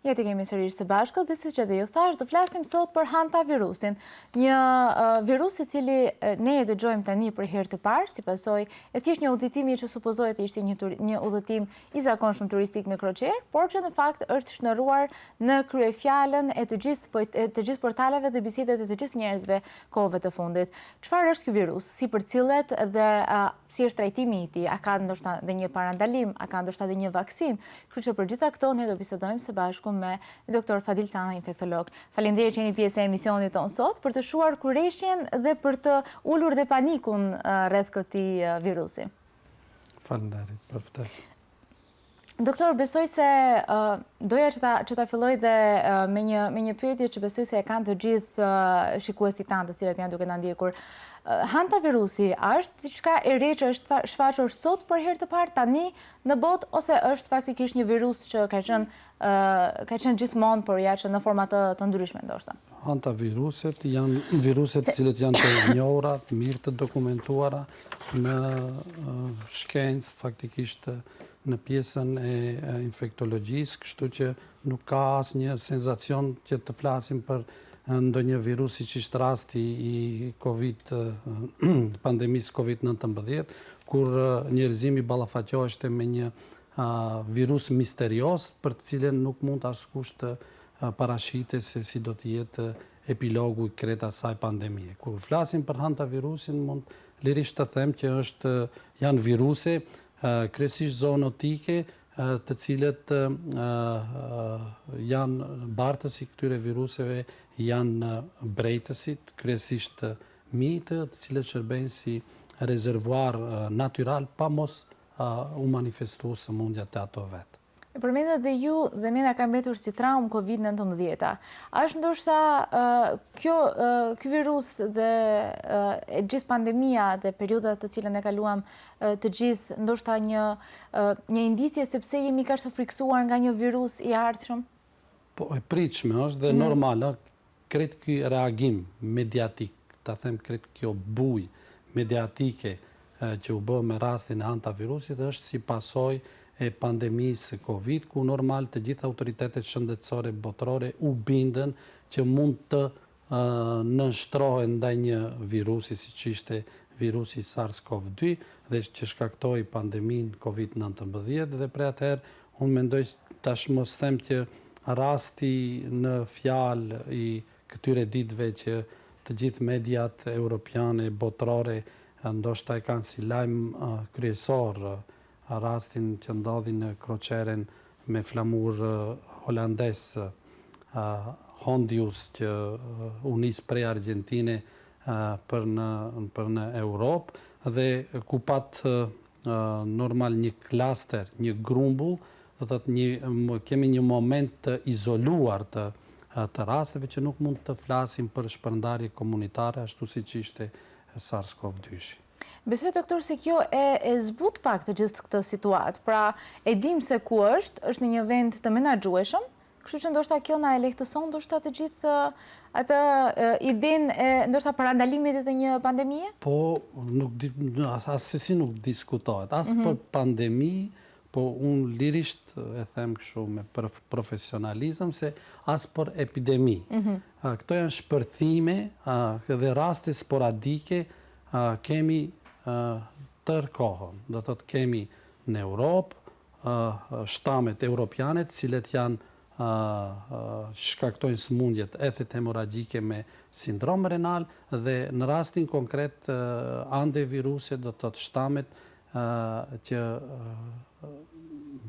Ja të kemi sërish së bashku dhe si që dhe ju thash, do flasim sot për hantavirusin. Një virus i cili ne e dëgjojmë tani për herë të parë, si pasoj e thjesht një udhëtimi që supozohet ishte një udhëtim i zakonshëm turistik me kroqer, por që në fakt është shndërruar në kryefjalën e të gjithë portaleve dhe bisedet e të gjithë njerëzve kohëve të fundit. Çfarë është ky virus? Si përcillet dhe si është trajtimi i tij? A ka ndoshta dhe një parandalim? A ka ndoshta dhe një vaksinë? Kështu që për gjitha këto ne do bisedojmë së bashku me Dr. Fadil Sana, infektolog. Faleminderit që jeni pjesë e emisionit tonë sot për të shuar kurreshjen dhe për të ulur dhe panikun rreth këtij virusi. Faleminderit për ftesën. Doktor, besoj se doja që ta filloj dhe me një pyetje që besoj se e kanë të gjithë shikuesit tanë të cilët janë duke na ndjekur. Hantavirusi është diçka e re që është shfaqur sot për herë të parë tani në botë, ose është faktikisht një virus që ka qenë gjithmonë, por ja që në forma të ndryshme ndoshta? Hantaviruset janë viruset të cilët janë të njohura, mirë të dokumentuara në shkencë, faktikisht në pjesën e infektologjisë, kështu që nuk ka asnjë senzacion që të flasim për ndonjë virus si që ishte rasti i pandemisë COVID-19, kur njerëzimi ballafaqoheshte me një virus misterios për të cilën nuk mund askush të parashitet se si do të jetë epilogu i krejt asaj pandemie. Kur flasim për hantavirusin, mund lirisht të them që janë viruse kryesisht zoonotike, të cilët janë bartësi këtyre viruseve, janë brejtësit, kryesisht mitë, të cilët shërbejnë si rezervuar natyral, pa mos u manifestu sëmundja të ato vetë. Përmendet dhe ju dhe ne na ka mbetur si traumë COVID-19. Është ndoshta ky virus dhe gjithë pandemia dhe periudhat të cilën e kaluam të gjithë, ndoshta një indicie sepse jemi kaq të friksuar nga një virus i ardhshëm? Po e pritshme është dhe normale, krejt ky reagim mediatik, ta them krejt kjo bujë mediatike që u bë me rastin e hantavirusit është si pasojë e pandemisë Covid, ku normal të gjithë autoritetet shëndetësore botërore u bindën që mund të nënshtrohen ndaj një virusi si që ishte virusi SARS-CoV-2 dhe që shkaktoi pandemin COVID-19 dhe pre atëherë unë mendoj tash mos them që rasti në fjalë i këtyre ditëve që të gjithë mediat europiane, botërore, ndoshta e kanë si lajm kryesor rastin që ndodhi në kroqeren me flamur holandes, Hondius, që u nis prej Argjentine për në Europë dhe ku pat normal një klaster, një grumbull, do të thotë kemi një moment të izoluar të rasteve që nuk mund të flasim për shpërndarje komunitare ashtu siç ishte SARS-CoV-2. Besoj, doktor, se kjo e zbut pak të gjithë këtë situatë. Pra, e dim se ku është në një vend të menaxhueshëm, kështu që ndoshta kjo na e lehtëson ndoshta të gjithë atë idenë e ndoshta parandalimit të një pandemie? Po, asesi nuk diskutohet, as për pandemi, po unë lirisht e them kështu me profesionalizëm se as për epidemi. Këto janë shpërthime dhe raste sporadike kemi tërë kohën. Do thotë kemi në Europë shtamet europianet, cilët janë shkaktojnë sëmundjet ethet hemoragjike me sindrom renal dhe në rastin konkret antiviruset, do thotë shtamet që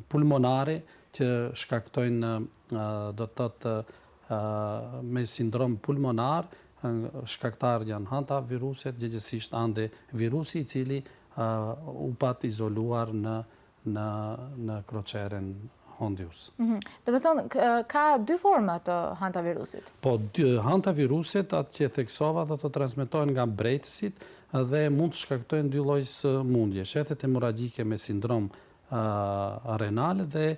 pulmonare që shkaktojnë do thotë me sindrom pulmonar, shkaktar janë hantaviruset, gjithsesi antivirusi i cili u pat izoluar në kroqeren Hondius. Do të thonë, ka dy forma të hantavirusit? Po, hantaviruset, atë që theksova, do të transmetohen nga brejtësit dhe mund të shkaktojnë dy lloj sëmundje, shethet hemoragjike me sindrom renal dhe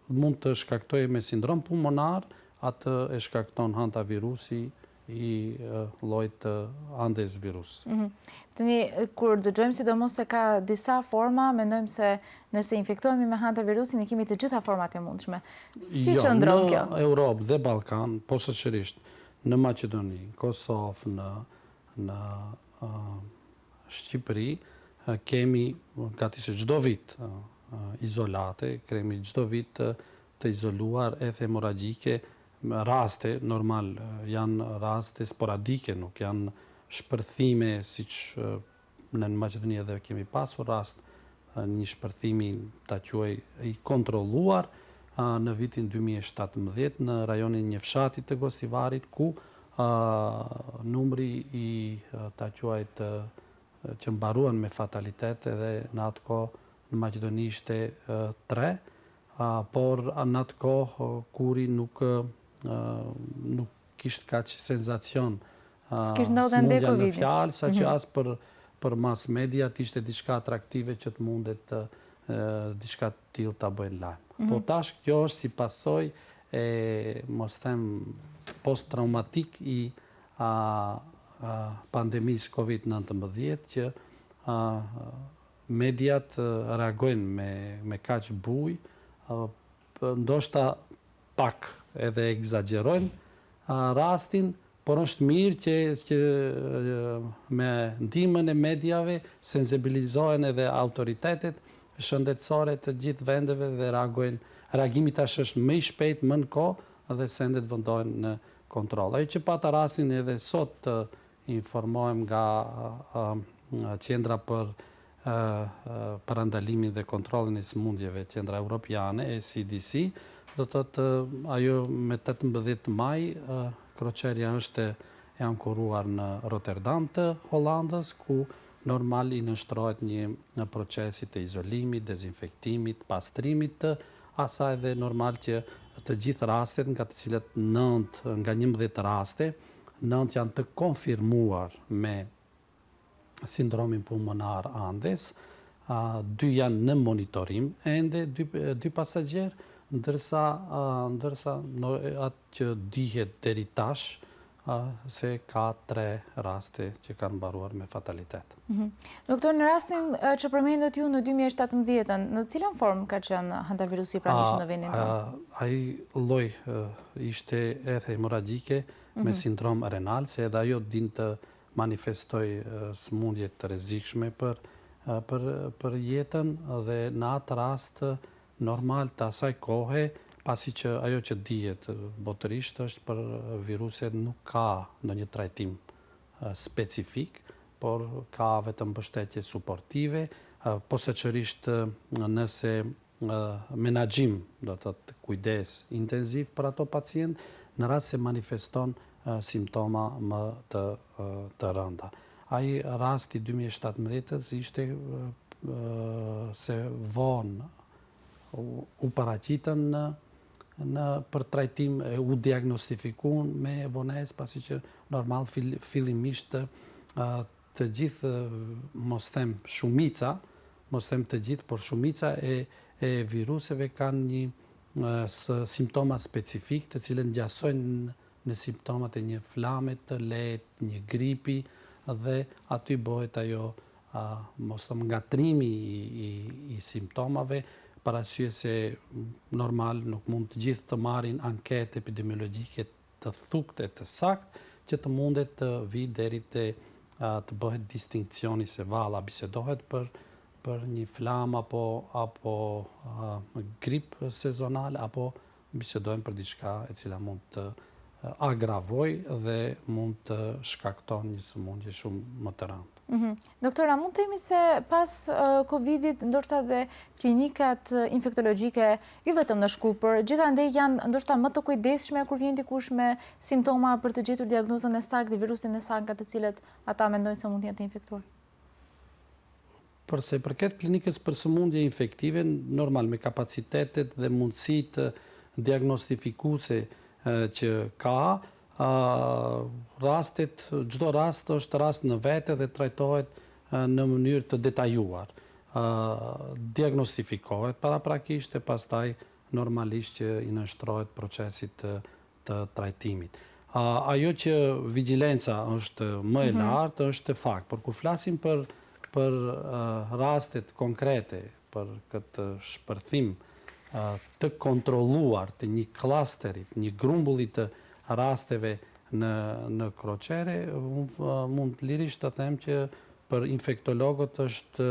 mund të shkaktojë me sindrom pulmonar, atë e shkakton hantavirusi i llojit të Andes virus. Tani, kur dëgjojmë sidomos se ka disa forma, mendojmë se nëse infektohemi me hantavirusin, i kemi të gjitha format e mundshme. Si qëndron kjo? Në Europë dhe Ballkan, posaçërisht në Maqedoni, Kosovë, në Shqipëri, kemi gati se çdo vit izolate, kemi çdo vit të izoluar hemorragjike, raste normal, janë raste sporadike, nuk janë shpërthime siç në Maqedoni edhe kemi pasur rast një shpërthimi ta quaj i kontrolluar në vitin 2017 në rajonin një fshati të Gostivarit ku numri i ta quajt që mbaruan me fatalitet edhe në atë kohë në Maqedoni ishte 3, por në atë kohë kuri nuk kishte kaq senzacion smundja në fjalë, saqë as për mass media ishte diçka atraktive që të mundet diçka të tillë ta bëjnë lajm. Po tash kjo është si pasojë e mos them post-traumatik i pandemisë COVID-19 që mediat reagojnë me kaq buj, ndoshta pak edhe egzagjerojnë rastin, por është mirë që me ndihmën e mediave sensibilizohen edhe autoritetet shëndetësore të gjithë vendeve dhe reagojnë. Reagimi tash është më i shpejt, më në kohë dhe sendet vendohen në kontroll. Ajo që pata rastin edhe sot të informohem nga qendra për parandalimin dhe kontrollin e sëmundjeve, qendra europiane e CDC, do të thotë ajo me 18 maj kroqeria është e ankoruar në Rotterdam të Hollandës, ku normal i nënshtrohet një procesi të izolimit, dezinfektimit, pastrimit të asaj dhe normal që të gjithë rastet, nga të cilat 9 nga 11 raste, 9 janë të konfirmuar me sindromin pulmonar Andes, 2 janë në monitorim, ende 2 pasagjer, ndërsa atë që dihet deri tash, se ka 3 raste që kanë mbaruar me fatalitet. Doktor, në rastin që përmendët ju në 2017, në cilën formë ka qenë hantavirusi i pranishëm në vendin tonë? Ai lloj ishte edhe hemorragjike me sindrom renal, se edhe ajo din të manifestoj sëmundje të rrezikshme për jetën dhe në atë rast normal të asaj kohe, pasi që ajo që dihet botërisht është për viruset nuk ka ndonjë trajtim specifik, por ka vetëm mbështetje suportive, posaçërisht nëse menaxhim, do të thotë kujdes intenziv për ato pacient, në rast se manifeston simptoma më të rënda. Ai rasti 2017 ishte se vonë u paraqitën për trajtim u diagnostifikuan me vonesë, pasi që normal fillimisht të gjithë, mos them shumica, mos them të gjithë, por shumica e viruseve kanë një simptoma specifik, të cilën ngjasojnë në simptomat e një flame të lehtë, një gripi, dhe aty bëhet ajo mos them ngatrimi i simptomave, parasysh se normal nuk mund të gjithë të marrin anketë epidemiologjike të thukte të saktë që të mundet të vi deri të bëhet distinksioni se valla bisedohet për një flam apo grip sezonal, apo bisedojmë për diçka e cila mund të agravoj dhe mund të shkakton një sëmundje shumë më të rëndë. Doktora, mund të themi se pas Covidit, ndoshta dhe klinikat infektologjike, jo vetëm në Shkupër, gjithandej janë ndoshta më të kujdesshme kur vjen dikush me simptoma për të gjetur diagnozën e saktë dhe virusin e saktë të cilët ata mendojnë se mund të jenë të infektuar? Përse përket klinikës për sëmundje infektive, normal me kapacitetet dhe mundësitë diagnostifikuese që ka, rastet, çdo rast është rast në vete dhe trajtohet në mënyrë të detajuar. Diagnostifikohet paraprakisht e pastaj normalisht që i nënshtrohet procesit të trajtimit. Ajo që vigilenca është më e lartë është fakt, por kur flasim për rastet konkrete, për këtë shpërthim të kontrolluar të një klasterit, një grumbullit të rasteve në kroqere, mund lirisht të them që për infektologët është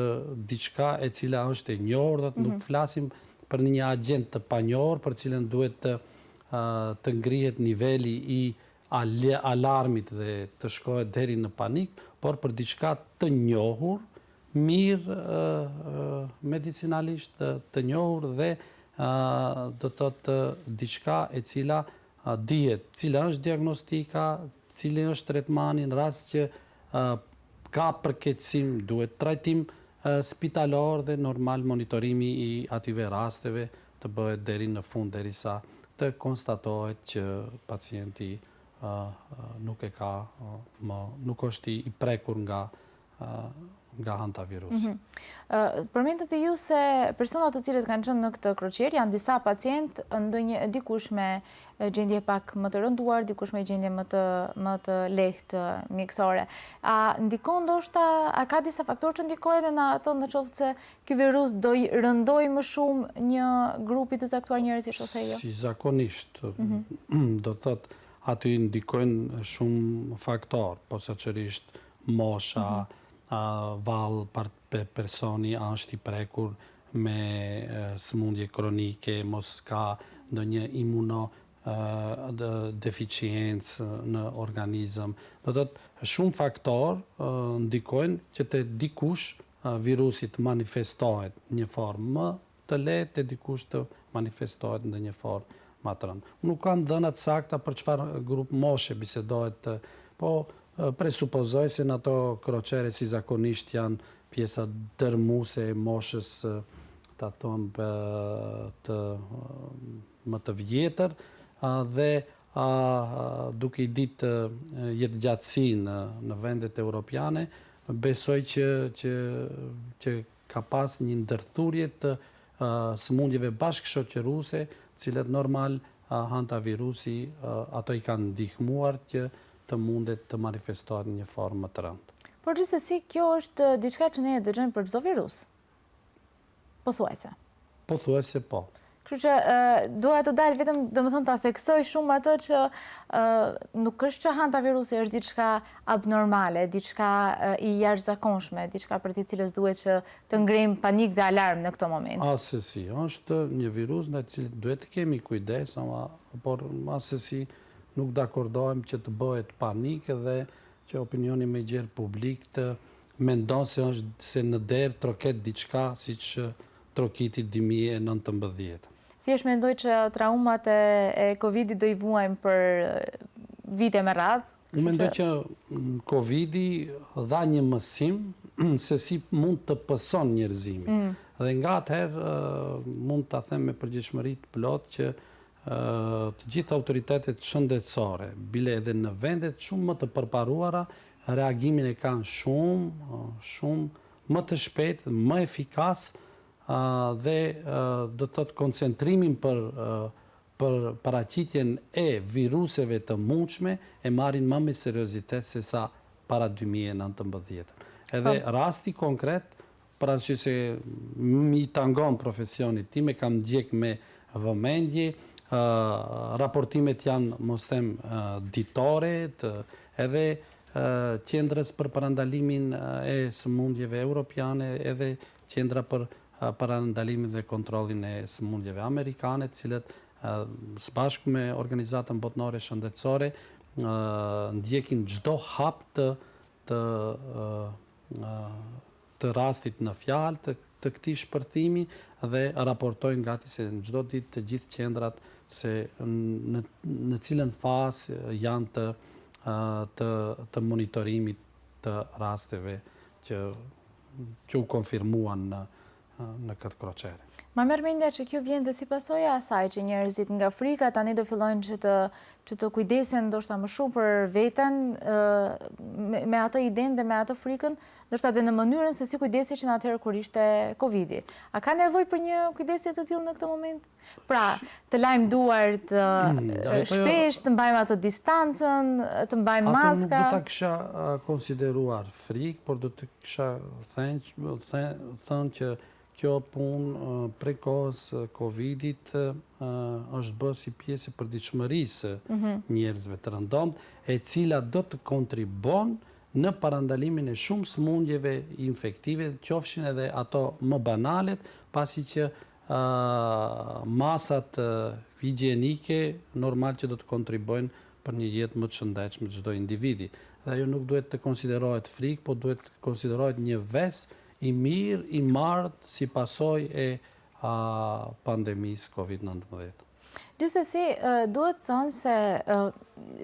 diçka e cila është e njohur, nuk flasim për një agent të panjohur, për cilën duhet të ngrihet niveli i alarmit dhe të shkohet deri në panik, por për diçka të njohur, mirë medicinalisht të njohur dhe do të thotë diçka e cila dihet, cila është diagnostika, cili është tretmani në rast që ka përkeqësim, duhet trajtim spitalor dhe normal monitorimi i atyve rasteve të bëhet deri në fund derisa të konstatohet që pacienti nuk e ka, nuk është i prekur nga hantavirusi. Përmendët e ju se personat të cilët kanë qenë në këtë kroqer janë disa pacient, dikush me gjendje pak më të rënduar, dikush me gjendje më të lehtë mjekësore. A ndikon ndoshta, a ka disa faktorë që ndikojnë në atë në qoftë se ky virus do i rëndoj më shumë një grupi të caktuar njerëzish ose jo? Si zakonisht, do thotë aty ndikojnë shumë faktorë, posaçërisht mosha, vallë personi është i prekur me sëmundje kronike, mos ka ndonjë deficiencë në organizëm. Do të thotë shumë faktorë ndikojnë që të dikush virusi të manifestohet një formë më të lehtë, të dikush të manifestohet në një formë më të rëndë. Nuk kam dhëna të sakta për çfarë grup moshe bisedohet, po presupozoj se në ato kroqere si zakonisht janë pjesa dërmuese e moshës të thonë më të vjetër dhe duke i ditë jetëgjatësi në vendet europiane, besoj që ka pas një ndërthurje të sëmundjeve bashkëshoqëruese, cilat normal hantavirusi ato i kanë ndihmuar që të mundet të manifestohet në një formë më të rëndë. Por gjithsesi, kjo është diçka që ne e dëgjojmë për çdo virus. Pothuajse. Pothuajse po. Kështu që doja të dalë vetëm, domethënë ta theksoj shumë ato që nuk është që hantavirusi është diçka abnormale, diçka i jashtëzakonshme, diçka për të cilës duhet që të ngrejmë panik dhe alarm në këto momente. Asesi, është një virus në cilë duhet të kemi kujdes, por asesi nuk dakordohem që të bëhet panik dhe që opinioni me gjerë publik të mendon se në derë troket diçka si që trokiti 2019. Thjesht mendoj që traumat e Covid-it do i vuajmë për vite me radhë. Unë mendoj që Covid-i dha një mësim se si mund të pëson njerëzimin. Dhe nga atëherë mund të them me përgjithshmëri të plot që të gjithë autoritetet shëndetësore, bile edhe në vendet shumë më të përparuara, reagimin e kanë shumë më të shpejtë, më efikas dhe do të thotë koncentrimin për paraqitjen e viruseve të mundshme e marrin më me seriozitet se sa para 2019. Edhe rasti konkret, për arsye se mi tangon profesionit tim, e kam ndjek me vëmendje, raportimet janë mos them ditore, edhe qendrës për parandalimin e sëmundjeve europiane, edhe qendra për parandalimin dhe kontrollin e sëmundjeve amerikane, cilët së bashku me organizatën botërore shëndetësore ndjekin çdo hap të rastit në fjalë të këtij shpërthimi dhe raportojnë gati se në çdo ditë të gjithë qendrat se në cilën fazë janë të monitorimit të rasteve që u konfirmuan në këtë kroqere. Ma merr mendja që kjo vjen dhe si pasojë asaj që njerëzit nga frika tani do fillojnë që të kujdesen ndoshta më shumë për veten me atë idenë dhe me atë frikën, ndoshta edhe në mënyrën se si kujdeseshin atëherë kur ishte Covidi. A ka nevojë për një kujdesje të tillë në këtë moment? Pra, të lajmë duart shpesh, të mbajmë atë distancën, të mbajmë maska. Ato nuk do ta kisha konsideruar frikë, por do të kisha thënë që kjo punë prej kohës Covidit është bërë si pjesë e përditshmërisë njerëzve të rëndomt, e cila do të kontribon në parandalimin e shumë sëmundjeve infektive, qofshin edhe ato më banalet, pasi që masat higjienike normal që do të kontribojnë për një jetë më të shëndetshme çdo individi. Dhe ajo nuk duhet të konsiderohet frikë, por duhet të konsiderohet një vesh i mirë, i marrë si pasojë e pandemisë COVID-19. Gjithsesi, duhet thënë se,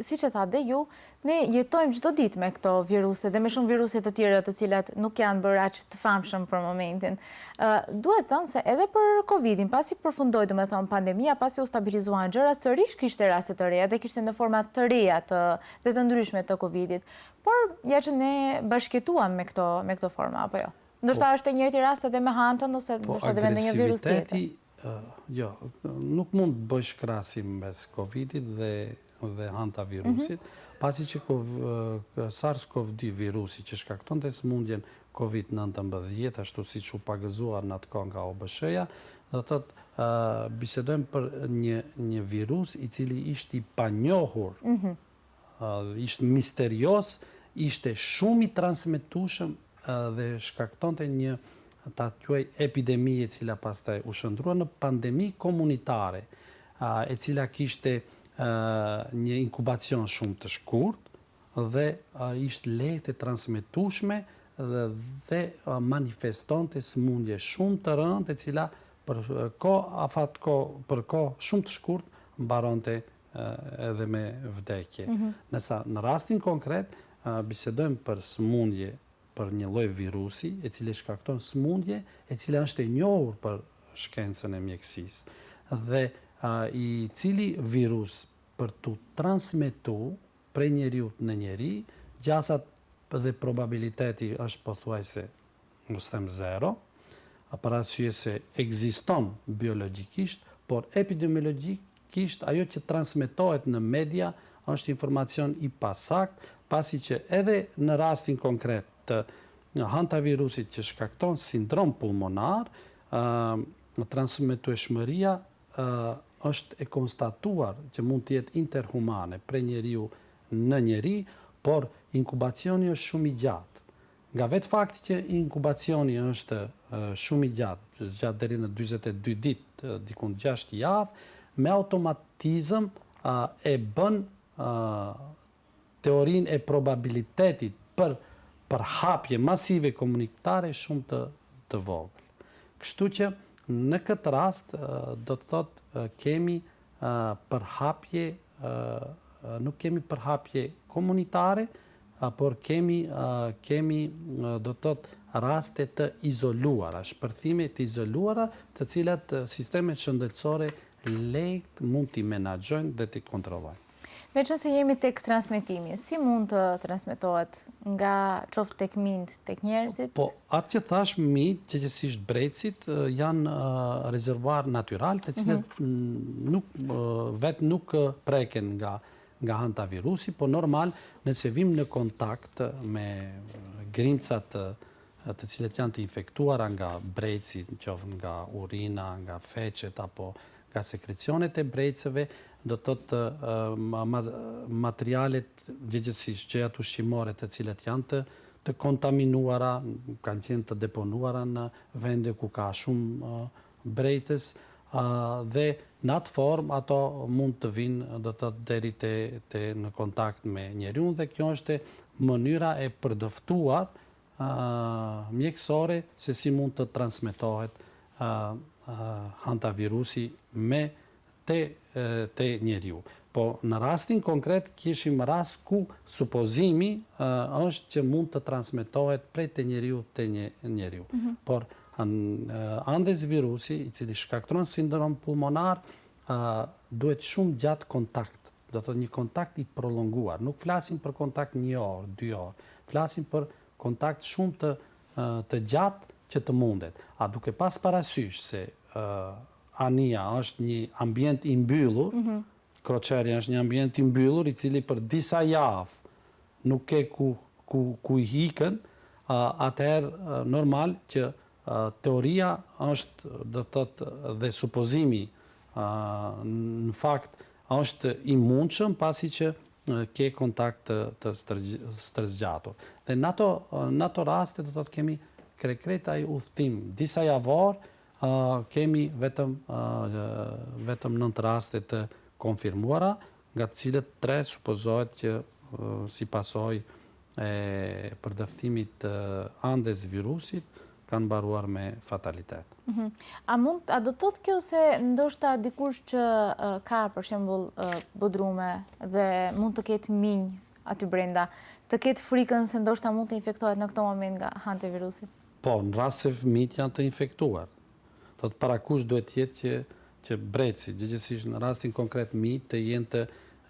siç e tha dhe ju, ne jetojmë çdo ditë me këto viruse dhe me shumë viruse të tjera të cilat nuk janë bërë aq të famshëm për momentin. Duhet thënë se edhe për Covidin, pasi përfundoi domethënë pandemia, pasi u stabilizuan gjërat, sërish kishte raste të reja dhe kishte në forma të reja dhe të ndryshme të Covidit. Por ja që ne bashkëtuam me këto forma apo jo? Ndoshta është e njëjti rast edhe me hantën ose ndoshta edhe me ndonjë virus tjetër. Jo, nuk mund të bësh krahasim mes Covidit dhe hantavirusit, pasi që SARS-CoV-2 virusi që shkaktonte sëmundjen COVID-19, ashtu siç u pagëzuar në atë kohë nga OBSH-ja, do të thotë bisedojmë për një virus i cili ishte i panjohur, ishte misterios, ishte shumë i transmetueshëm dhe shkaktonte një ta quaj epidemi e cila pastaj u shndrua në pandemi komunitare, e cila kishte një inkubacion shumë të shkurtë dhe ishte lehtë e transmetueshme dhe manifestonte sëmundje shumë të rëndë, e cila për kohë shumë të shkurtë mbaronte edhe me vdekje. Nësa në rastin konkret bisedojmë për sëmundje për një lloj virusi, e cili shkakton sëmundje, e cila është e njohur për shkencën e mjekësisë. Dhe i cili virus për të transmetuar prej njeriut në njeri, gjasat dhe probabiliteti është pothuajse, mos them zero, për arsye se ekziston biologjikisht, por epidemiologjikisht ajo që transmetohet në media është informacion i pasakt, pasi që edhe në rastin konkret të hantavirusit që shkakton sindrom pulmonar, transmetueshmëria është e konstatuar që mund të jetë interhumane prej njeriu në njeri, por inkubacioni është shumë i gjatë. Nga vetë fakti që inkubacioni është shumë i gjatë, zgjat deri në 42 ditë, diku 6 javë, me automatizëm e bën teorinë e probabilitetit për hapje masive komunitare shumë të vogël. Kështu që në këtë rast do të thotë kemi përhapje, nuk kemi përhapje komunitare, por kemi do të thotë raste të izoluara, shpërthime të izoluara, të cilat sistemet shëndetësore lehtë mund t'i menaxhojnë dhe t'i kontrollojnë. Meqense jemi tek transmetimi, si mund të transmetohet nga qoftë tek mind, tek njerëzit? Po, atë që thash mind, gjithsesi brecit, janë rezervuar natyral, të cilët nuk preken nga hantavirusi, po normal nëse vim në kontakt me grimcat të cilët janë të infektuara nga brecit, qoftë nga urina, nga feqet apo nga sekrecionet e brecëve, do të thotë materialet gjithsesi gjërat ushqimore të cilat janë të kontaminuara, kanë qenë të deponuara në vende ku ka shumë bretës, dhe në atë formë ato mund të vinë do të thotë deri në kontakt me njeriu, dhe kjo është mënyra e përdoftuar mjekësore se si mund të transmetohet hantavirusi te njeriu. Po në rastin konkret kishim rast ku supozimi është që mund të transmetohet prej te njeriu te njeriu. Por Andes virusi, i cili shkaktron sindrom pulmonar, duhet shumë gjatë kontakt. Do të një kontakt i prolonguar. Nuk flasim për kontakt 1 orë, 2 orë. Flasim për kontakt shumë të gjatë që të mundet. A duke pas parasysh se ania është një ambient i mbyllur, kroqerja është një ambient i mbyllur, i cili për disa javë nuk ke ku i hikën, atëherë normal që teoria është, do të thotë, dhe supozimi në fakt është i mundshëm pasi që ke kontakt të stërzgjatur. Dhe në ato raste do të thotë kemi krejt ai udhtim disa javor, kemi vetëm 9 raste të konfirmuara, nga të cilët 3 supozohet që si pasojë e përdëftimit të Andes virusit kanë mbaruar me fatalitet. A do të thotë kjo se ndoshta dikush që ka për shembull bodrume dhe mund të ketë minj aty brenda, të ketë frikën se ndoshta mund të infektohet në këto moment nga hantavirusi? Po, në rast se fëmijët janë të infektuar. Do të parakush duhet jetë që breci, gjithsesi në rastin konkret fëmijët të jenë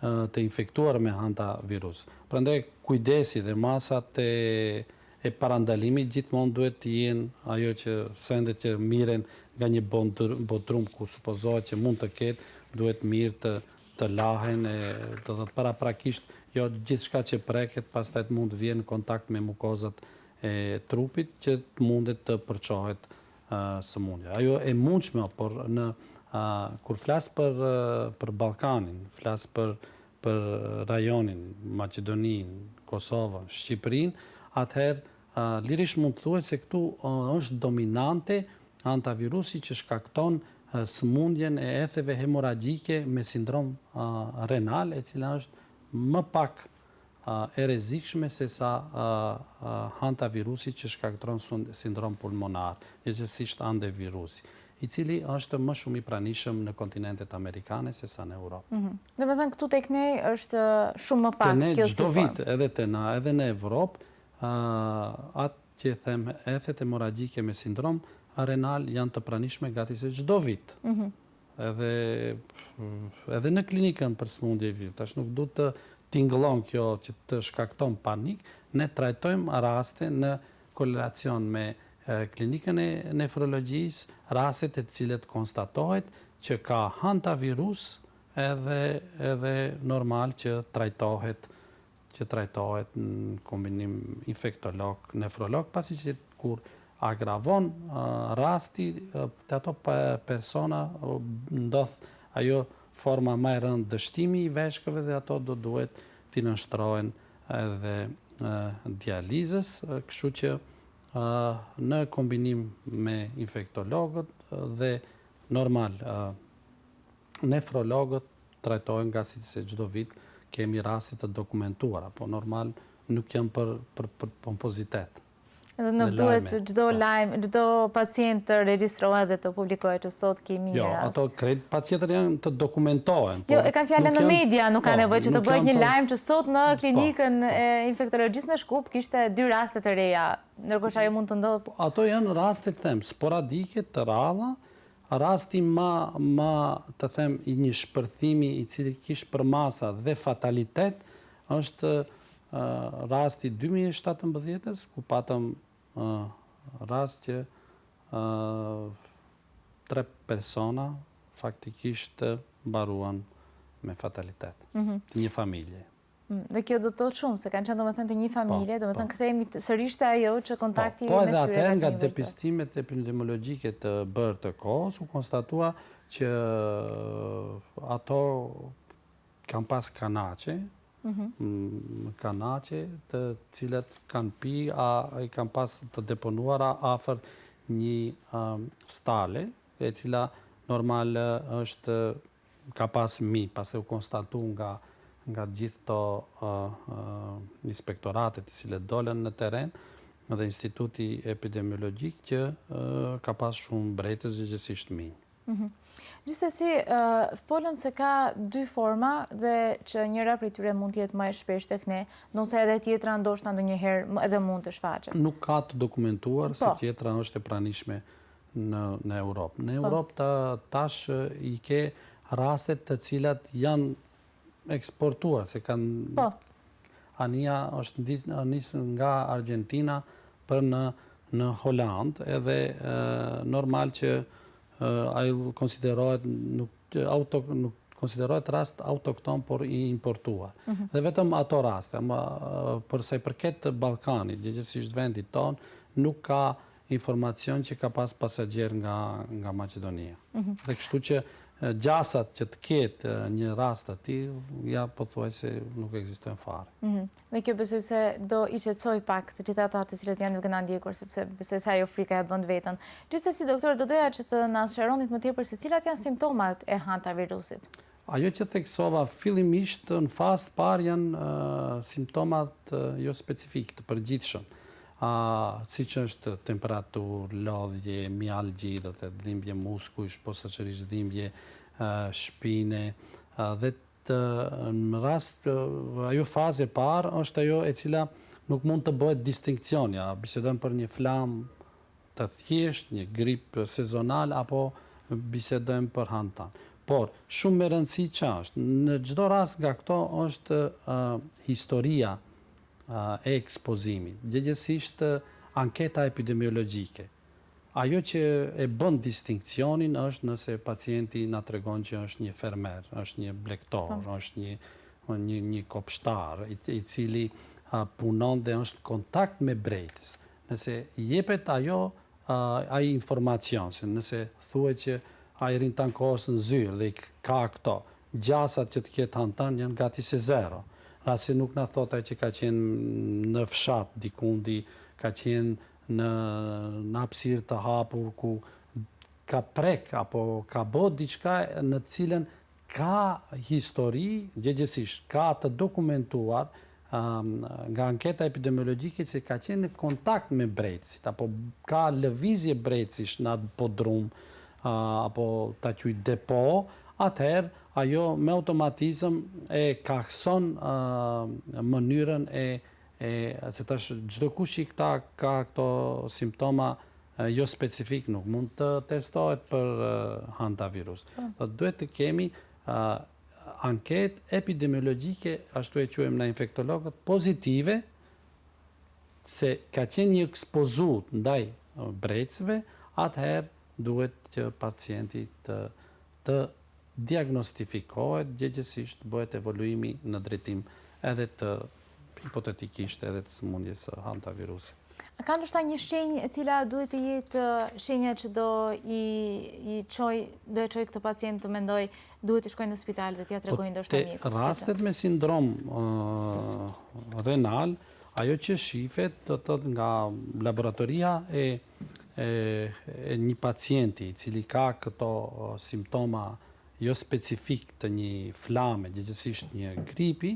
të infektuar me hantavirus. Prandaj kujdesi dhe masat e parandalimit gjithmonë duhet të jenë ajo që sendet që miren nga një botrum ku supozohet që mund të ketë, duhet mirë të lahen, do të paraprakisht jo gjithçka që preket pastaj mund të vjen në kontakt me mukozat e trupit që mundet të përçohet sëmundja. Ajo e mundshme, por kur flas për Ballkanin, flas për rajonin, Maqedoninë, Kosovën, Shqipërinë, atëherë lirisht mund të thuhet se këtu është dominante hantavirusi që shkakton sëmundjen e etheve hemoragjike me sindrom renal, e cila është më pak e rrezikshme se sa hantavirusi që shkakton sindrom pulmonar, gjithsesi andevirusi, i cili është më shumë i pranishëm në kontinentet amerikane se sa në Europë. Do të thënë këtu tek ne është shumë më pak kjo si çdo vit edhe në Europë, atë që them ethet hemoragjike me sindrom renal janë të pranishme gati se çdo vit. Edhe në klinikën për sëmundje vit. Tash nuk du të tingëllon kjo që të shkakton panik, ne trajtojmë raste në korelacion me klinikën e nefrologjisë, raste të cilët konstatohet që ka hantavirus edhe normal që trajtohet në kombinim infektolog, nefrolog, pasi që kur agravon rasti të ato persona ndodh ajo forma më e rëndë dështimi i veshkëve dhe ato do duhet t'i nënshtrohen edhe dializës, kështu që në kombinim me infektologët dhe normal nefrologët trajtojnë nga si se çdo vit kemi rastit të dokumentuara, po normal nuk janë për pompozitet. Edhe nuk duhet që çdo pacient të regjistrohet dhe të publikohet që sot kemi një rast. Jo, ato krejt pacientët janë të dokumentohen. Jo, e kanë fjalën në media, nuk ka nevojë që të bëhet një lajm që sot në klinikën e infektologjisë në Shkup kishte 2 raste të reja, ndërkohë ajo mund të ndodhë. Ato janë raste sporadike të rralla, rasti ma të them i një shpërthimi i cili kishte për masa dhe fatalitet është rasti 2017-ës, ku patëm rast që 3 persona faktikisht mbaruan me fatalitet, të një familje. Dhe kjo do të thotë shumë, se kanë qenë domethënë të një familje, domethënë kthehemi sërish te ajo që kontakti mes tyre. Po edhe atë nga depistimet epidemiologjike të bërë të kohës u konstatua që ato kanë pas kanaçe, të cilat kanë pi, i kanë pas të deponuara afër një stale, e cila normal është ka pas mi, pas e u konstatu nga gjithë to inspektoratet të cilët dolën në teren dhe Instituti Epidemiologjik që ka pas shumë mbretës gjithësisht minj. Gjithsesi, folëm se ka dy forma dhe që njëra prej tyre mund të jetë më e shpesh tek ne, ndonse edhe tjetra ndoshta ndonjëherë edhe mund të shfaqet. Nuk ka të dokumentuar se tjetra është e pranishme në Europë. Në Europë tash i ke rastet të cilat janë eksportuar, se kanë Ania është nisë nga Argentina për në Holland, edhe normal që ai konsiderohet nuk konsiderohet rast autokton por i importuar. Dhe vetëm ato raste, për sa i përket Ballkanit, gjithsesi vendit ton, nuk ka informacion që ka pas pasagjer nga Maqedonia. Dhe kështu që gjasat që të ketë një rast të tillë, ja pothuajse nuk ekzistojnë fare. Dhe kjo besoj se do i qetësoj pak të gjitha ata të cilët janë duke na ndjekur, sepse besoj se ajo frika e bën vetën. Gjithsesi, doktor, do doja që të na sqaronit më tepër se cilat janë simptomat e hantavirusit. Ajo që theksova fillimisht në fazë parë janë simptomat jo specifik të përgjithshëm. Si që është temperatur, lodhje, mialgji, dhe dhimbje muskush, posaçërisht dhimbje shpine, dhe në rast, ajo fazë e parë është ajo e cila nuk mund të bëhet distinkcionja. Bisedojmë për një flam të thjesht, një grip sezonal, apo bisedojmë për hantan. Por, shumë me rëndësi që është, në çdo rast nga këto është historia e ekspozimit, gjithsesi anketa epidemiologjike. Ajo që e bën distinkcionin është nëse pacienti na tregon që është një fermer, është një blegtor, është një kopshtar, i cili punon dhe është në kontakt me brejtës. Nëse jepet ai informacion, se nëse thuhet që ai rin tankos në zyrë dhe ka këto, gjasat që të ketë hantan janë gati se zero. Rasi nuk na thot ai që ka qenë në fshat dikundi, ka qenë në hapësirë të hapur ku ka prek apo ka bërë diçka në cilën ka histori, gjithsesi ka të dokumentuar nga anketa epidemiologjike se ka qenë në kontakt me brejtësit, apo ka lëvizje brejtësish në atë podrum, apo ta quaj depo, atëherë ajo me automatizëm e kakson mënyrën se tash çdo kush i ka këto simptoma jo specifik nuk mund të testohet për hantavirus. Duhet të kemi anketë epidemiologjike, ashtu e quajmë na infektologët, pozitive, se ka qenë një ekspozut ndaj brejtësve, atëherë duhet që pacienti të diagnostifikohet, gjithsesi bëhet evoluimi në drejtim edhe të hipotetikisht edhe të sëmundjes së hantavirusit. A ka ndoshta një shenjë e cila duhet të jetë shenja që do e çoj këtë pacient të mendoj duhet të shkojë në spital dhe t'ia tregojë ndoshta mjekut? Rastet me sindrom renal, ajo që shifet do të thotë nga laboratoria e një pacienti i cili ka këto simptoma jo specifik të një flame, gjithsesi një gripi,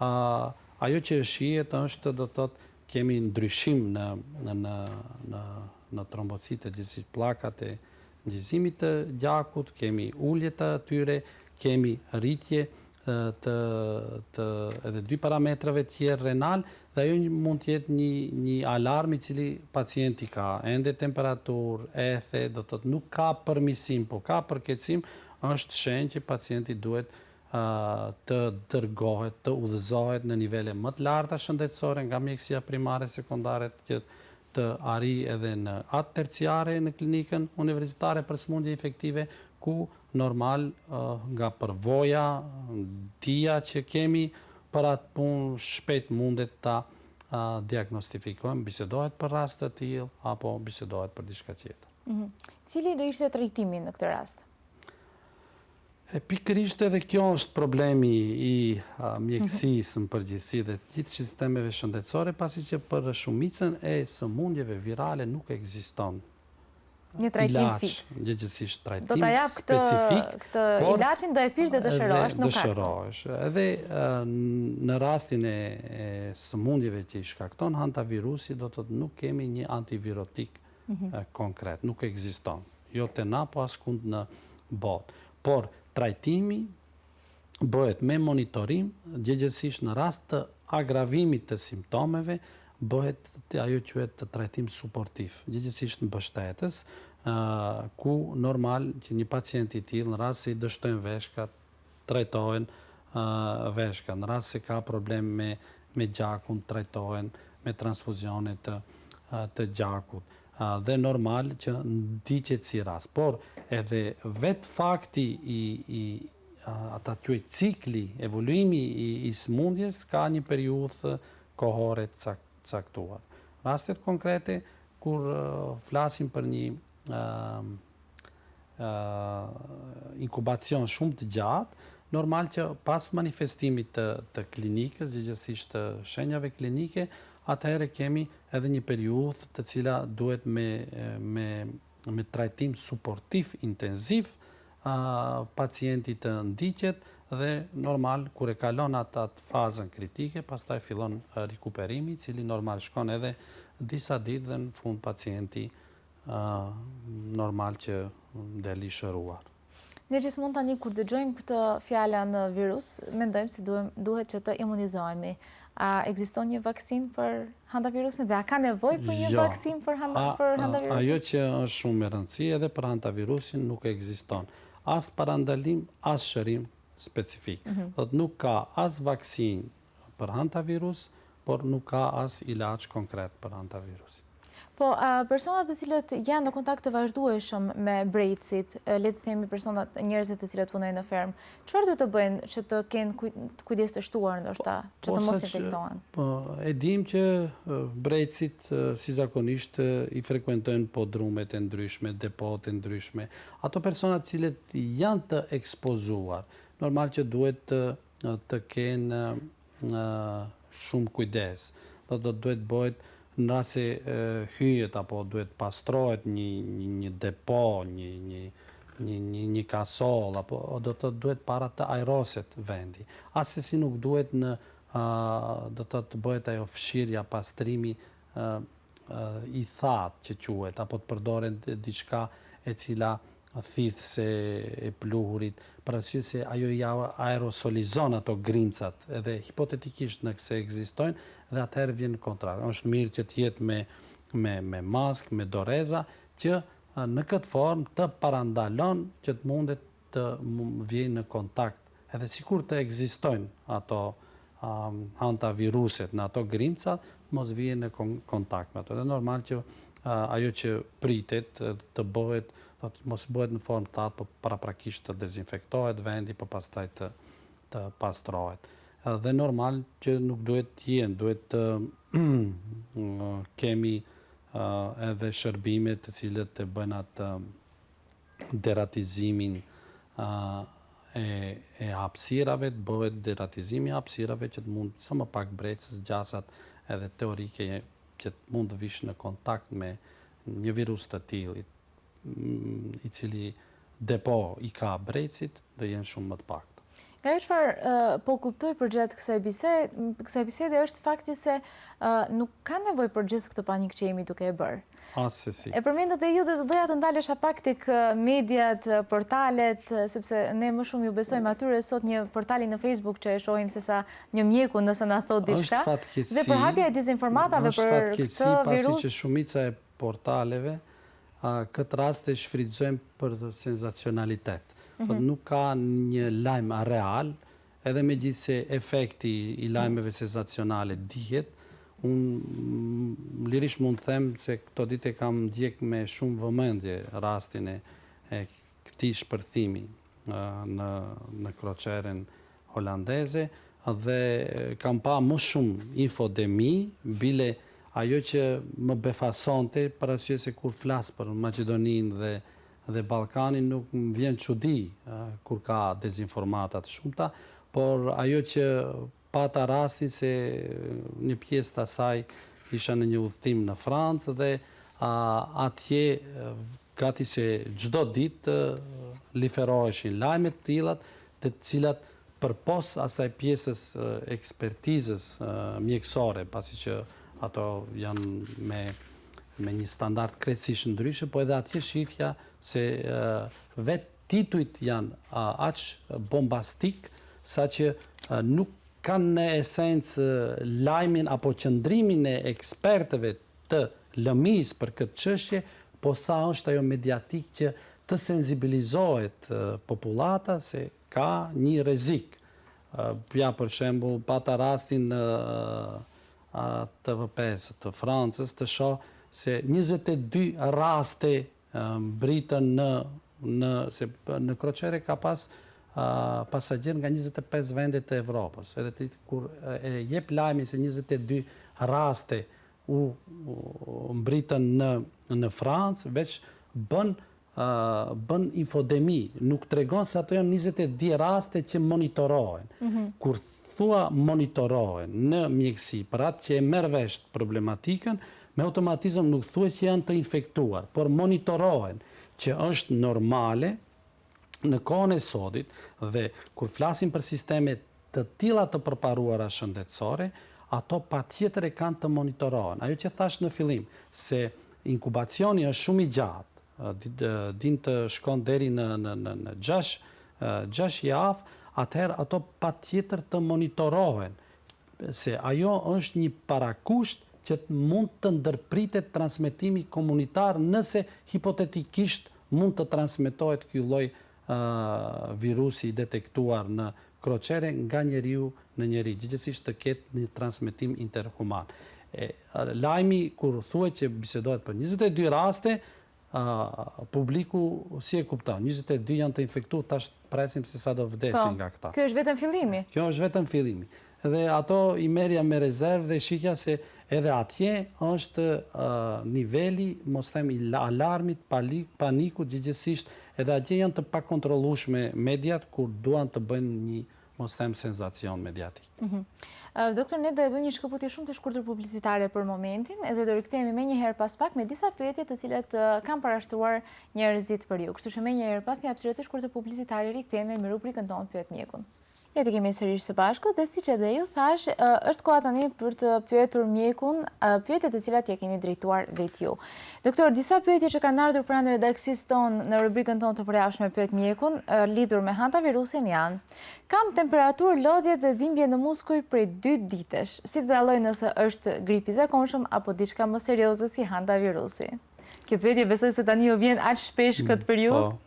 ajo që shihet është do të thotë kemi ndryshim në trombocitë, gjithsesi pllakat e ngjizimit të gjakut, kemi ulje të tyre, kemi rritje edhe dy parametrave tjerë renal, dhe ajo mund të jetë një alarm i cili pacienti ka ende temperaturë, ethe, do të thotë nuk ka përmirësim, po ka përkeqësim, është shenjë që pacienti duhet të dërgohet, të udhëzohet në nivele më të larta shëndetësore nga mjekësia primare, sekondare, që të arrijë edhe në atë terciare në klinikën universitare për sëmundje infektive, ku normal nga përvoja, dia që kemi për atë punë shpejt mundet ta diagnostifikojmë, bisedohet për rast të tillë apo bisedohet për diçka tjetër. Cili do ishte trajtimi në këtë rast? Pikërisht edhe kjo është problemi i mjekësisë në përgjithësi dhe të gjithë sistemeve shëndetësore, pasi që për shumicën e sëmundjeve virale nuk ekziston një trajtim fiks. Gjithsesi trajtim specifik. Do ta jap këtë ilaçin, do e pish dhe dëshirohesh, nuk ka. Dëshirohesh. Edhe në rastin e sëmundjeve që i shkakton hantavirusi, do të thotë nuk kemi një antivirotik konkret, nuk ekziston. Jo te na, po askund botë. Por trajtimi bëhet me monitorim, gjithsesi në rast të agravimit të simptomeve, bëhet ajo quhet të trajtim suportiv, gjithsesi në mbështetës, ku normal që një pacient i tillë në rast se i dështojnë veshkat, trajtohen veshka, në rast se ka problem me gjakun, trajtohen me transfuzione të gjakut. Dhe normal që ndiqet si rast. Por edhe vetë fakti ata quaj cikli, evoluimi i sëmundjes ka një periudhë kohore të caktuar. Rastet konkrete, kur flasim për një inkubacion shumë të gjatë, normal që pas manifestimit të klinikës, gjithsesi të shenjave klinike, atëherë kemi edhe një periudhë të cila duhet me trajtim suportiv intenziv pacienti të ndiqet dhe normal kur e kalon atë fazën kritike, pastaj fillon rikuperimi, i cili normal shkon edhe disa ditë dhe në fund pacienti normal që del i shëruar. Ne gjithmonë tani kur dëgjojmë këtë fjalën virus, mendojmë se duhet që të imunizohemi. A ekziston një vaksinë për hantavirusin dhe a ka nevojë për një vaksinë për hantavirusin? Ajo që është shumë e rëndësishme edhe për hantavirusin nuk ekziston. As parandalim, as shërim specifik. Nuk ka as vaksinë për hantavirus, por nuk ka as ilaç konkret për hantavirusin. Po, personat të cilët janë në kontakt të vazhdueshëm me brejtësit, le të themi personat, njerëzit të cilët punojnë në fermë, çfarë duhet të bëjnë që të kenë kujdes të shtuar ndoshta, që të mos infektohen? E dim që brejtësit si zakonisht i frekuentojnë podrumet e ndryshme, depotet e ndryshme. Ato personat të cilët janë të ekspozuar, normal që duhet të kenë shumë kujdes. Duhet bëhet në rast se hyjet apo duhet pastrohet një depo, një kasol, apo duhet para të ajroset vendi. Asesi nuk duhet do të bëhet ajo fshirja, pastrimi i thatë që quhet, apo të përdoren diçka e cila thithse e pluhurit, për arsye se ajo ja aerosolizon ato grimcat, edhe hipotetikisht nëse ekzistojnë, dhe atëherë vjen në kontrakt. Është mirë që të jetë me mask, me doreza, që në këtë formë të parandalon që të mundet të vjen në kontakt, edhe sikur të ekzistojnë ato hantaviruset në ato grimcat, mos vjen në kontakt me ato. Dhe normal që ajo që pritet të bëhet, mos bëhet në formë thatë, por paraprakisht të dezinfektohet vendi, por pastaj të pastrohet. Dhe normal që nuk duhet të jenë, duhet të kemi edhe shërbime të cilët të bëjnë atë deratizimin e hapësirave, të bëhet deratizimi i hapësirave që të mund sa më pak brejtësës, gjasat edhe teorike që të mund të vishë në kontakt me një virus të tillë, i cili depo i ka brejtësit, dhe jenë shumë më të pak. Nga jo çfarë po kuptoj për gjatë kësaj bisede është fakti se nuk ka nevojë për gjithë këtë panikëqemi duke e bërë. Asesi. E përmendët e ju dhe doja të ndalesha pak tek mediat, portalet, sepse ne më shumë ju besojmë atyre sot një portali në Facebook që e shohim se sa një mjeku nëse na thot diçka. Dhe përhapja e dezinformatave për këtë virus. Pasi që shumica e portaleve këtë rast e shfrytëzojmë për senzacionalitet. Nuk ka një lajm real, edhe megjithse efekti i lajmeve senzacionale dihet, unë lirisht mund të them se këto ditë kam ndjek me shumë vëmendje rastin e këtij shpërthimi në kroqeren holandeze, dhe kam pa më shumë infodemi, bile ajo që më befasonte, për arsye se kur flas për Maqedoninë dhe Ballkanin nuk më vjen çudi kur ka dezinformata të shumta, por ajo që pata rastin se një pjesë të asaj isha në një udhëtim në Francë dhe atje gati se çdo ditë liferoheshin lajme të tilla, të cilat përpos asaj pjesës ekspertizës mjekësore, pasi që ato janë me një standard krejtësisht ndryshe, po edhe atje shifja se vetë titujt janë aq bombastik, sa që nuk kanë në esencë lajmin apo qëndrimin e ekspertëve të lëmis për këtë çështje, po sa është ajo mediatik që të sensibilizohet populata se ka një rrezik. Ja, për shembull, pata rastin në TVP-s të Francës të shoh se 22 raste mbritën në kroqere ka pas pasagjer nga 25 vende të Evropës. Edhe kur e jep lajmi se 22 raste u mbritën në Francë, veç bën infodemi, nuk tregon se ato janë 22 raste që monitorohen. Kur thua monitorohen në mjekësi, për atë që e merr vesh problematikën, me automatizëm nuk thuhet që janë të infektuar, por monitorohen, që është normale në kohën e sodit, dhe kur flasim për sisteme të tilla të përparuara shëndetësore, ato patjetër e kanë të monitorohen. Ajo që thash në fillim, se inkubacioni është shumë i gjatë, din të shkon deri në 6 javë, atëherë ato patjetër të monitorohen, se ajo është një parakusht që mund të ndërpritet transmetimi komunitar nëse hipotetikisht mund të transmetohet ky lloj virusi i detektuar në kroqere nga njeriu në njeri, gjithsesi të ketë një transmetim interhuman. Lajmi kur thuhet që bisedohet për 22 raste, publiku si e kupton, 22 janë të infektuar, tash presim se sa do vdesin nga këta. Kjo është vetëm fillimi. Kjo është vetëm fillimi. Dhe ato i merja me rezervë dhe shikja se edhe atje është niveli, mos them, i alarmit, panikut, gjithsesisht edhe atje janë të pakontrollueshme mediat kur duan të bëjnë një, mos them, senzacion mediatik. Doktor, ne do e bëjmë një shkëputje shumë të shkurtër publicitare për momentin, edhe do rikthehemi me njëherë pas pak me disa pyetje të cilat kanë parashtruar njerëzit për ju. Kështu që me njëherë pas një hapësirë të shkurtër publicitare rikthehemi me rubrikën tonë Pyet mjekun. Jetë kemi sërish së bashku dhe siç edhe ju thash, është koha tani për të pyetur mjekun, pyetjet të cilat ja keni drejtuar vetë ju. Doktor, disa pyetje që kanë ardhur pranë redaksisë tonë në rubrikën tonë të përjashme Pyet mjekun, lidhur me hantavirusin janë: kam temperaturë, lodhje dhe dhimbje në muskuj prej 2 ditësh. Si të dalloj nëse është grip i zakonshëm apo diçka më serioze si hantavirusi? Kjo pyetje besoj se tani ju vjen aq shpesh këtë periudhë.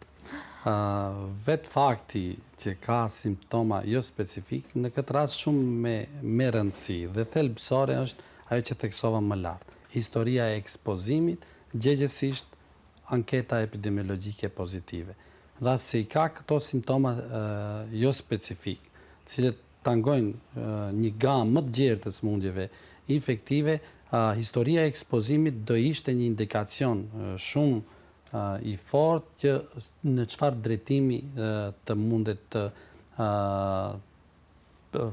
Vetë fakti që ka simptoma jo specifik, në këtë rast shumë me rëndësi dhe thelbësore është ajo që theksova më lartë. Historia e ekspozimit, gjegjesisht anketa epidemiologjike pozitive. Në rast se i ka këto simptoma jo specifik, cilët tangojnë një gamë më të gjerë të sëmundjeve infektive, historia e ekspozimit do ishte një indikacion shumë i fort që në çfarë drejtimi të mundet të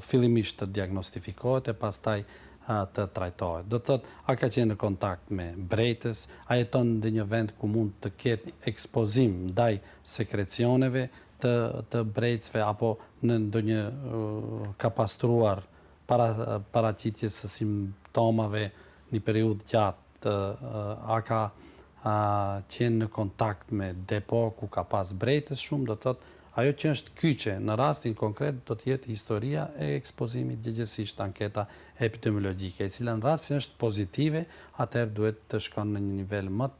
fillimisht të diagnostifikohet e pastaj të trajtohet. Do të thotë, a ka qenë në kontakt me brejtës, a jeton në një vend ku mund të ketë ekspozim ndaj sekrecioneve të brejtësve, apo në ndonjë ka pastruar paraqitjes së simptomave një periudhë gjatë, a ka qenë në kontakt me depo ku ka pas brejtës shumë, do të thotë ajo që është kyçe në rastin konkret do të jetë historia e ekspozimit, gjegjesisht anketa epidemiologjike, e cila në rastin është pozitive, atëherë duhet të shkon në një nivel më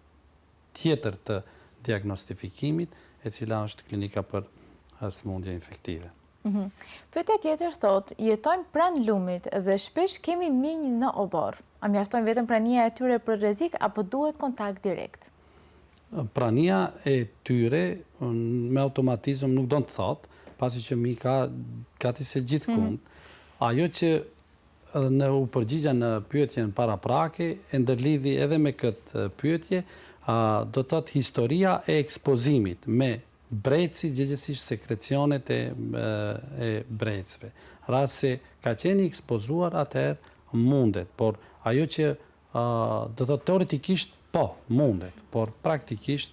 tjetër të diagnostifikimit, e cila është klinika për sëmundje infektive. Pyetja tjetër thot, jetojmë pranë lumit dhe shpesh kemi minj në obor. A mjafton vetëm prania e tyre për rrezik apo duhet kontakt direkt? Prania e tyre me automatizëm nuk do të thot, pasi që mi ka gati se gjithkund. Ajo që në u përgjigja në pyetjen paraprake, e ndërlidhi edhe me këtë pyetje, do të thot historia e ekspozimit me brejtësi, gjegjesisht sekrecionet e brejtësve. Rast se ka qenë ekspozuar, atëherë mundet, por ajo që do të teoretikisht po mundet, por praktikisht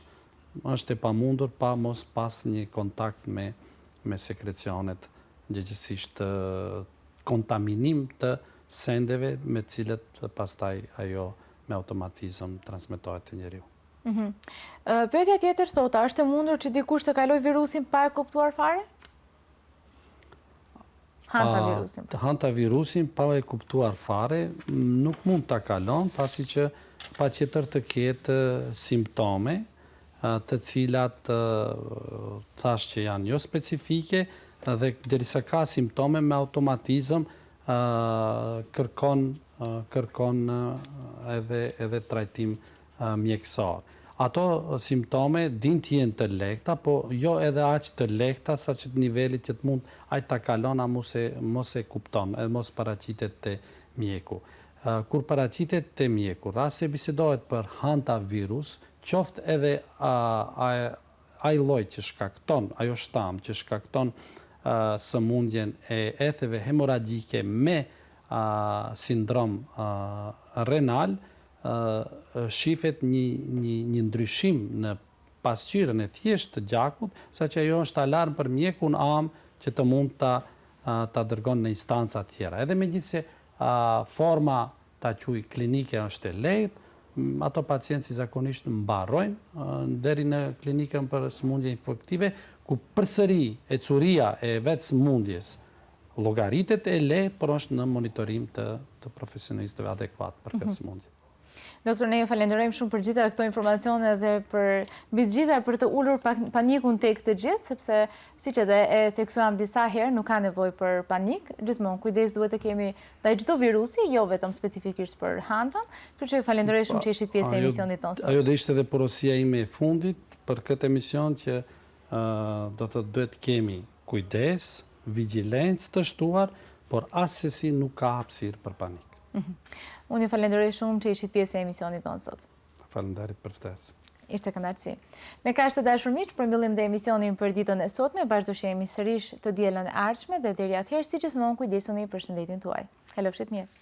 është e pamundur pa mos pas një kontakt me sekrecionet, gjegjesisht kontaminim të sendeve me cilët pastaj ajo me automatizëm transmetohet të njeriu. Pyetja tjetër thotë, është e mundur që dikush të kaloj virusin pa e kuptuar fare? Hantavirusin pa e kuptuar fare nuk mund të kalon, pasi që patjetër të ketë simptome të cilat thash që janë jo specifike dhe derisa ka simptome me automatizëm kërkon edhe trajtim mjekësor. Ato simptome din të jenë të lehta, po jo edhe aq të lehta sa që të nivelit që të mund aq ta kalon a mos e kupton, edhe mos paraqitet te mjeku. Kur paraqitet te mjeku, rast se bisedohet për hantavirus, qoftë edhe ai lloj që shkakton, ajo shtam që shkakton sëmundjen e etheve hemoragjike me sindrom renal, shifet një ndryshim në pasqyrën e thjeshtë të gjakut, sa që ajo është alarm për mjekun am që të mund ta dërgon në instanca tjera. Edhe megjithse forma ta quaj klinike është e lehtë, ato pacientë si zakonisht mbarojnë deri në klinikën për sëmundje infektive, ku përsëri ecuria e vetë sëmundjes llogaritet e lehtë, por është në monitorim të profesionistëve adekuat për këtë sëmundje. Doktor, ne ju falenderojmë shumë për gjitha këto informacione dhe mbi të gjitha për të ulur panikun tek të gjithë, sepse siç edhe e theksuam disa herë, nuk ka nevojë për panik, gjithmonë kujdes duhet të kemi ndaj çdo virusi, jo vetëm specifikisht për hantan. Kështu që ju falenderoj shumë që ishit pjesë e emisionit tonë sot. Ajo do ishte edhe porosia ime e fundit për këtë emision, që duhet kemi kujdes, vigjilencë të shtuar, por asesi nuk ka hapësirë për panik. Unë ju falenderoj shumë që ishit pjesë e emisionit tonë sot. Falenderit për ftesë. Ishte kënaqësi. Me kaq të dashur miq, përmbyllim dhe emisionin për ditën e sotme, bashkëdoshemi sërish të dielën e ardhshme dhe deri atëherë, siç gjithmonë, kujdesuni për shëndetin tuaj. Kalofshit mirë.